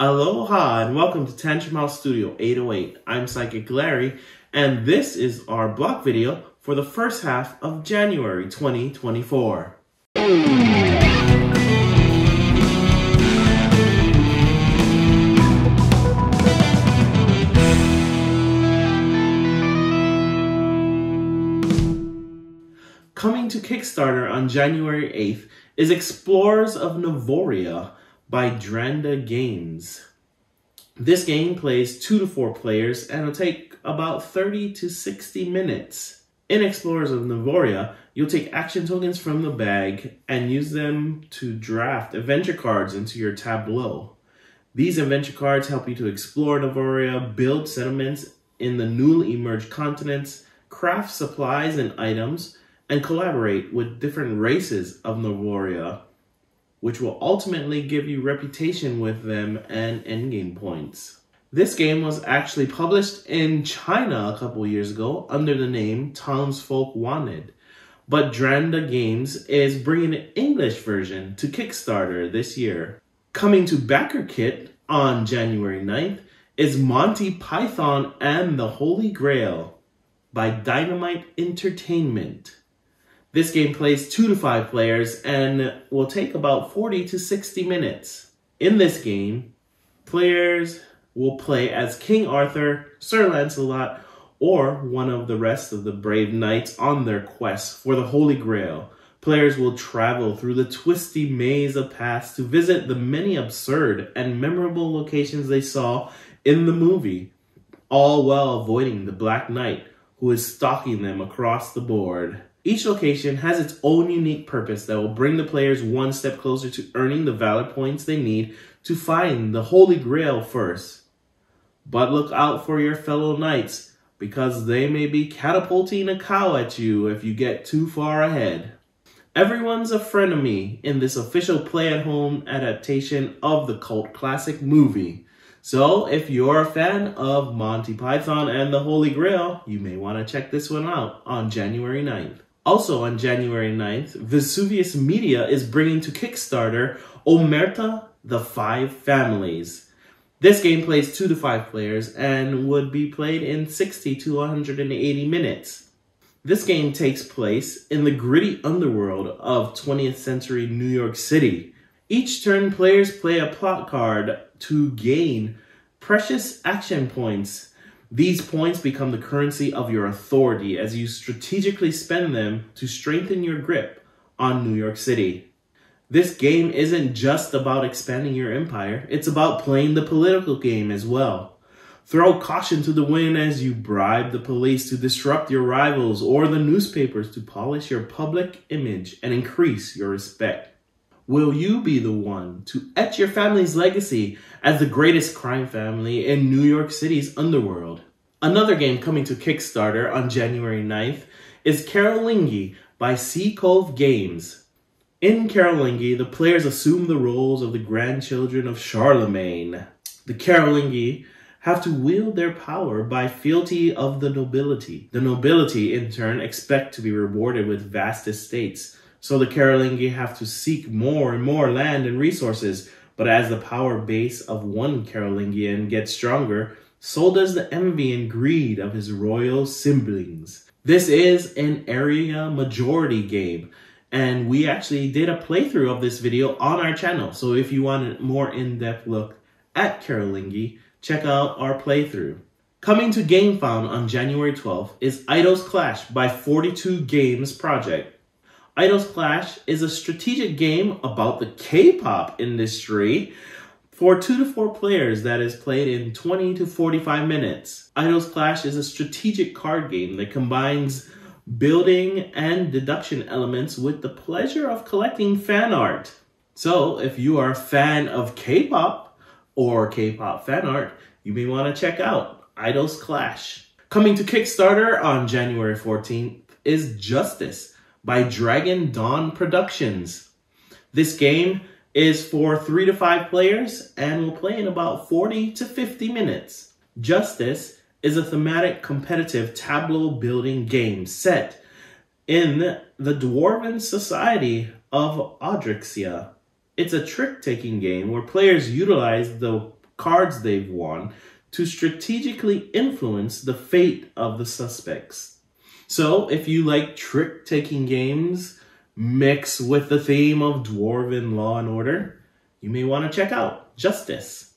Aloha and welcome to Tantrum House Studio 808. I'm Psydekick Larry and this is our block video for the first half of January 2024. Coming to Kickstarter on January 8th is Explorers of Nooria by Dranda Games. This game plays 2 to 4 players and will take about 30 to 60 minutes. In Explorers of Nooria, you'll take action tokens from the bag and use them to draft adventure cards into your tableau. These adventure cards help you to explore Nooria, build settlements in the newly emerged continents, craft supplies and items, and collaborate with different races of Nooria, which will ultimately give you reputation with them and endgame points. This game was actually published in China a couple years ago under the name Townsfolk Wanted, but Dranda Games is bringing an English version to Kickstarter this year. Coming to Backer Kit on January 9th is Monty Python and the Holy Grail by Dynamite Entertainment. This game plays 2 to 5 players and will take about 40 to 60 minutes. In this game, players will play as King Arthur, Sir Lancelot, or one of the rest of the brave knights on their quest for the Holy Grail. Players will travel through the twisty maze of paths to visit the many absurd and memorable locations they saw in the movie, all while avoiding the Black Knight who is stalking them across the board. Each location has its own unique purpose that will bring the players one step closer to earning the valor points they need to find the Holy Grail first. But look out for your fellow knights, because they may be catapulting a cow at you if you get too far ahead. Everyone's a frenemy in this official play-at-home adaptation of the cult classic movie. So if you're a fan of Monty Python and the Holy Grail, you may want to check this one out on January 9th. Also on January 9th, Vesuvius Media is bringing to Kickstarter Omerta, the Five Families. This game plays 2 to 5 players and would be played in 60 to 180 minutes. This game takes place in the gritty underworld of 20th century New York City. Each turn, players play a plot card to gain precious action points. These points become the currency of your authority as you strategically spend them to strengthen your grip on New York City. This game isn't just about expanding your empire, it's about playing the political game as well. Throw caution to the wind as you bribe the police to disrupt your rivals or the newspapers to polish your public image and increase your respect. Will you be the one to etch your family's legacy as the greatest crime family in New York City's underworld? Another game coming to Kickstarter on January 9th is Carollingi by Sea Cove Games. In Carollingi, the players assume the roles of the grandchildren of Charlemagne. The Carollingi have to wield their power by fealty of the nobility. The nobility, in turn, expect to be rewarded with vast estates. So the Carollingi have to seek more and more land and resources, but as the power base of one Carolingian gets stronger, so does the envy and greed of his royal siblings. This is an area majority game, and we actually did a playthrough of this video on our channel, so if you want a more in-depth look at Carollingi, check out our playthrough. Coming to GameFound on January 12th is Idols Clash by 42 Games Project. Idols Clash is a strategic game about the K-pop industry for 2 to 4 players that is played in 20 to 45 minutes. Idols Clash is a strategic card game that combines building and deduction elements with the pleasure of collecting fan art. So if you are a fan of K-pop or K-pop fan art, you may want to check out Idols Clash. Coming to Kickstarter on January 14th is Justice by Dragon Dawn Productions. This game is for 3 to 5 players and will play in about 40 to 50 minutes. Justice is a thematic competitive tableau building game set in the Dwarven Society of Odrixia. It's a trick-taking game where players utilize the cards they've won to strategically influence the fate of the suspects. So if you like trick-taking games mixed with the theme of Dwarven Law and Order, you may want to check out Justice.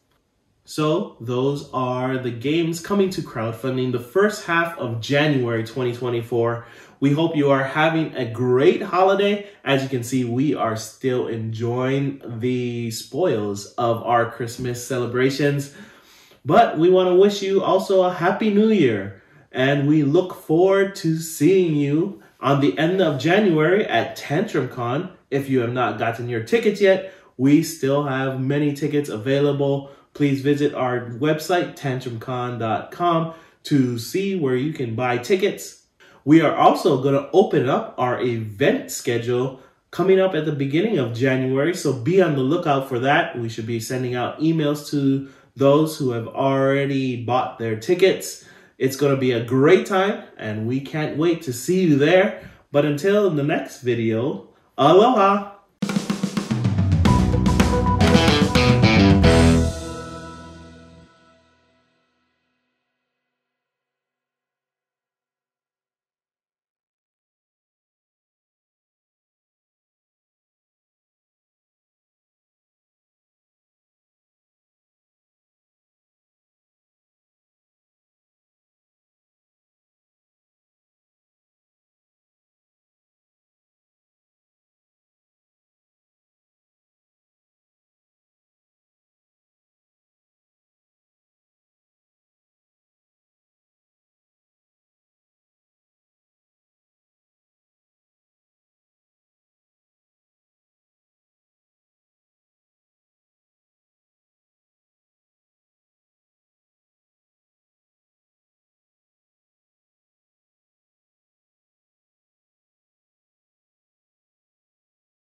So those are the games coming to crowdfunding the first half of January 2024. We hope you are having a great holiday. As you can see, we are still enjoying the spoils of our Christmas celebrations. But we want to wish you also a Happy New Year. And we look forward to seeing you on the end of January at TantrumCon. If you have not gotten your tickets yet, we still have many tickets available. Please visit our website, tantrumcon.com, to see where you can buy tickets. We are also going to open up our event schedule coming up at the beginning of January, so be on the lookout for that. We should be sending out emails to those who have already bought their tickets. It's going to be a great time, and we can't wait to see you there. But until the next video, aloha!